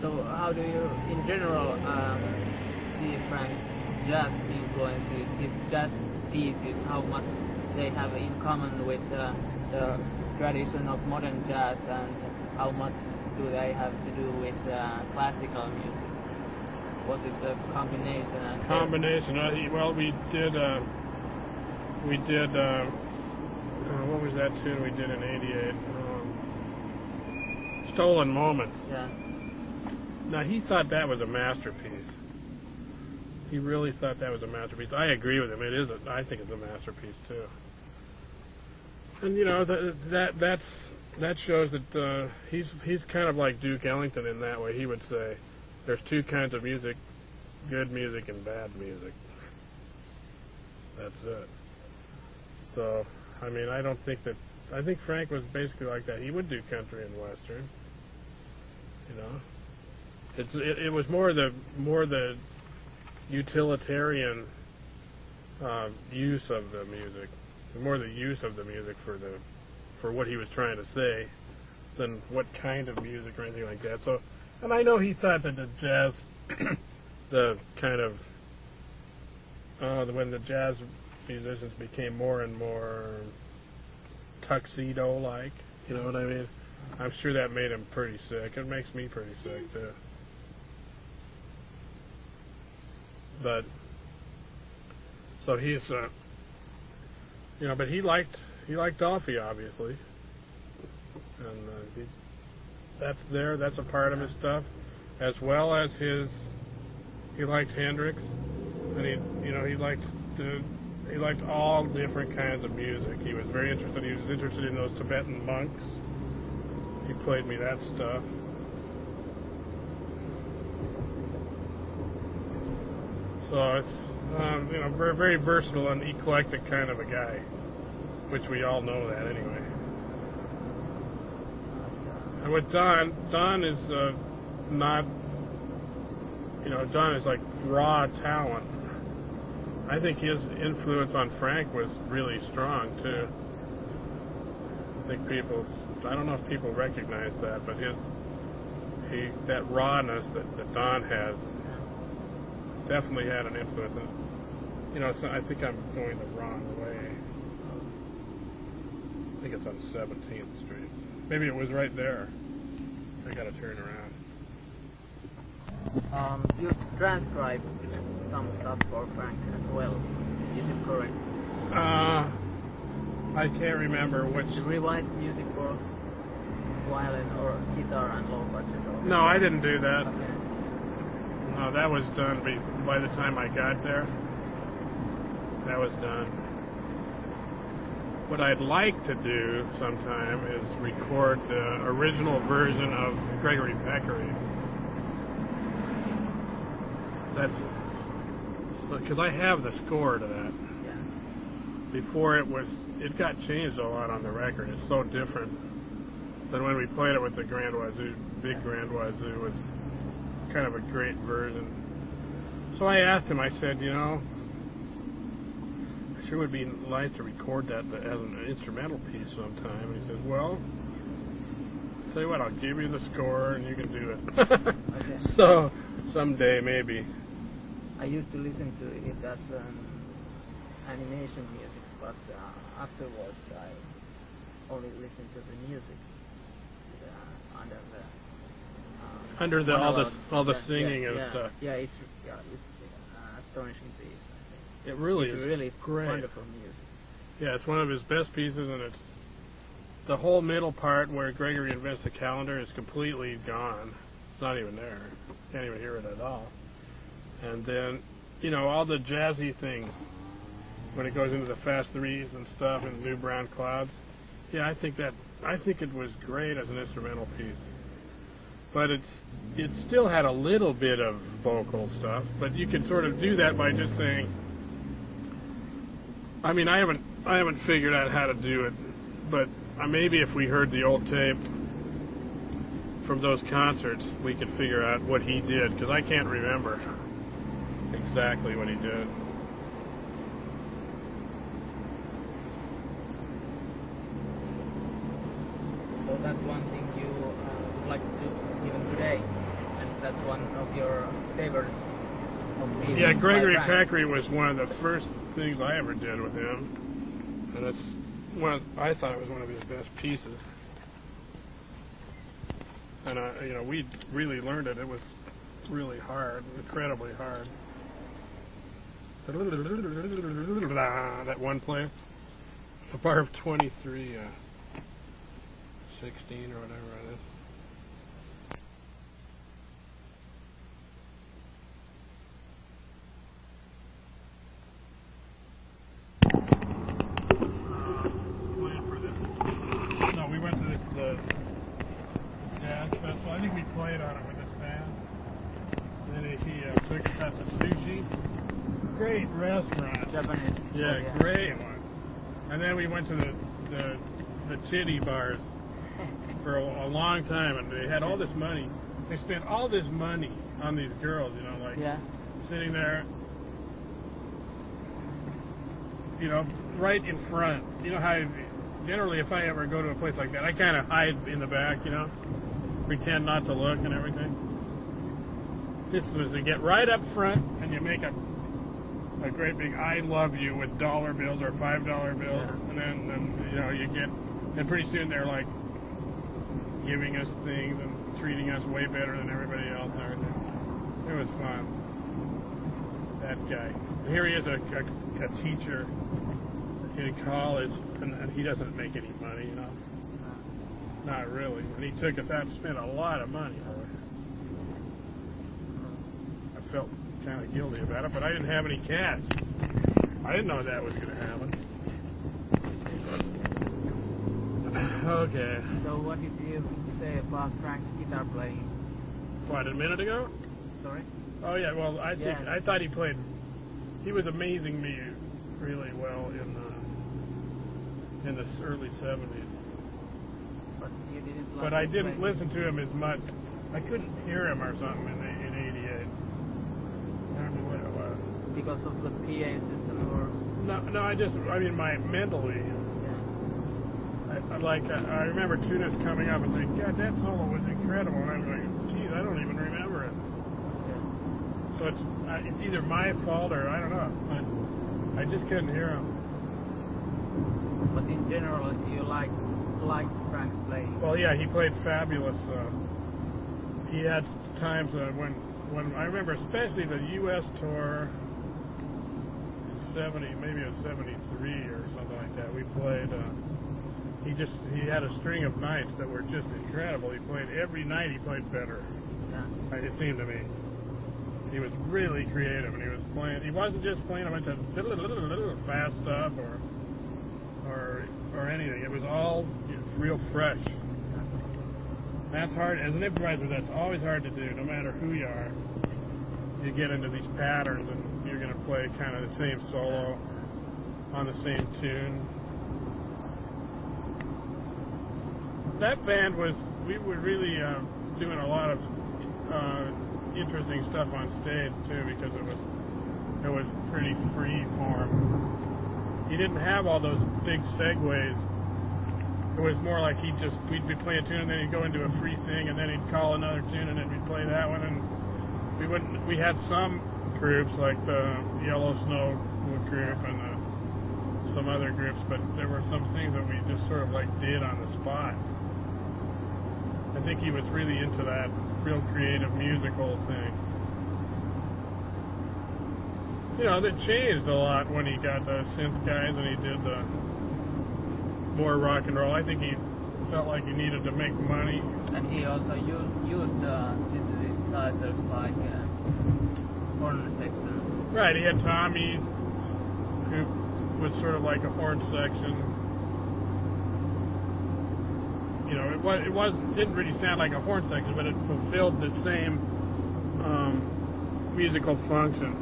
So how do you, in general, see Frank's jazz influences, his jazz pieces, how much they have in common with the tradition of modern jazz, and how much do they have to do with classical music? Was it a combination? Combination. Well, we did. What was that tune we did in '88? Stolen Moments. Yeah. Now, he thought that was a masterpiece. He really thought that was a masterpiece. I agree with him. It is. I think it's a masterpiece too. And you know that shows that he's kind of like Duke Ellington in that way. He would say there's two kinds of music: good music and bad music. That's it. So, I mean, I think Frank was basically like that. He would do country and western. You know, it was more the utilitarian use of the music, more the use of the music for what he was trying to say, than what kind of music or anything like that. So, and I know he thought that the jazz, the kind of when the jazz musicians became more and more tuxedo-like, you know what I mean? I'm sure that made him pretty sick. It makes me pretty sick too. But so he's, you know, but he liked Offie, obviously, and that's a part of his stuff, as well as he liked Hendrix, and he liked all different kinds of music. He was very interested. He was interested in those Tibetan monks. He played me that stuff. So it's very, very versatile and eclectic kind of a guy, which we all know that anyway. And with Don is not, Don is like raw talent. I think his influence on Frank was really strong too. I don't know if people recognize that, but that rawness that Don has definitely had an influence. And, I think I'm going the wrong way. I think it's on 17th Street. Maybe it was right there. I gotta turn around. You transcribed some stuff for Frank as well. Is it correct? I can't remember which. Did you write music for violin or guitar and low budget? No, I didn't do that. Okay. No, that was done by the time I got there. That was done. What I'd like to do sometime is record the original version of Gregory Peccary. That's because I have the score to that. Yeah. Before it got changed a lot on the record. It's so different than when we played it with the Grand Wazoo. Big Grand Wazoo was kind of a great version. So I asked him, I said, it sure would be nice to record that as an instrumental piece sometime. And he says, well, tell you what, I'll give you the score and you can do it. Okay. So, someday maybe. I used to listen to it as animation music, but afterwards I only listened to the music under all the singing and stuff. Yeah, it's astonishing piece. It really it's is really great. Wonderful music. Yeah, it's one of his best pieces, and it's the whole middle part where Gregory invents the calendar is completely gone. It's not even there. Can't even hear it at all. And then, all the jazzy things when it goes into the fast threes and stuff and New Brown Clouds. Yeah, I think it was great as an instrumental piece. But it still had a little bit of vocal stuff, but you can sort of do that by just saying. I mean, I haven't figured out how to do it, but maybe if we heard the old tape from those concerts, we could figure out what he did, because I can't remember exactly what he did. So that's one thing you would like to do even today, and that's one of your favorites. Yeah, Gregory Peccary was one of the first things I ever did with him, and I thought it was one of his best pieces. And we really learned it. It was really hard, incredibly hard. That one play, a bar of 23, 16 or whatever it is. I think we played on it with this band. And then he took us out to Sushi. Great restaurant. Japanese. Yeah, great one. And then we went to the titty bars for a long time, and they had all this money. They spent all this money on these girls, sitting there, right in front. You know how generally if I ever go to a place like that, I kind of hide in the back, pretend not to look and everything. This was to get right up front and you make a great big I love you with dollar bills or $5 bills, and then you get, and pretty soon they're like giving us things and treating us way better than everybody else and everything. It was fun. That guy. Here he is, a teacher in college, and he doesn't make any money, Not really. And he took us out and spent a lot of money on it. I felt kind of guilty about it, but I didn't have any cash. I didn't know that was going to happen. Okay. So what did you say about Frank's guitar playing? What, a minute ago? Sorry? Oh yeah, well I thought he was amazing me really well in the early 70s. But I didn't listen to him as much. I couldn't hear him or something in '88. I don't know what it was. Because of the PA system, or no, mentally. Yeah. I remember Tunis coming up and saying, "God, that solo was incredible," and I'm like, "Geez, I don't even remember it." Yeah. So it's either my fault or I don't know. I just couldn't hear him. But in general, you like Frank's playing? Well, yeah, he played fabulous. He had times when I remember, especially the U.S. tour in '70, maybe it was '73 or something like that. We played. He had a string of nights that were just incredible. He played every night. He played better. Yeah. It seemed to me. He was really creative, and he was playing. He wasn't just playing a bunch of little fast stuff or anything. It was all real fresh. That's hard. As an improviser, that's always hard to do, no matter who you are. You get into these patterns, and you're going to play kind of the same solo on the same tune. That band we were really doing a lot of interesting stuff on stage, too, because it was pretty free form. He didn't have all those big segues. It was more like we'd be playing a tune and then he'd go into a free thing and then he'd call another tune and then we'd play that one, and we had some groups like the Yellow Snow group and some other groups, but there were some things that we just sort of did on the spot. I think he was really into that real creative musical thing. That changed a lot when he got the synth guys and he did the more rock and roll. I think he felt like he needed to make money. And he also used synthesizers like horn section. Right, he had Tommy, who was sort of like a horn section. It didn't really sound like a horn section, but it fulfilled the same musical function.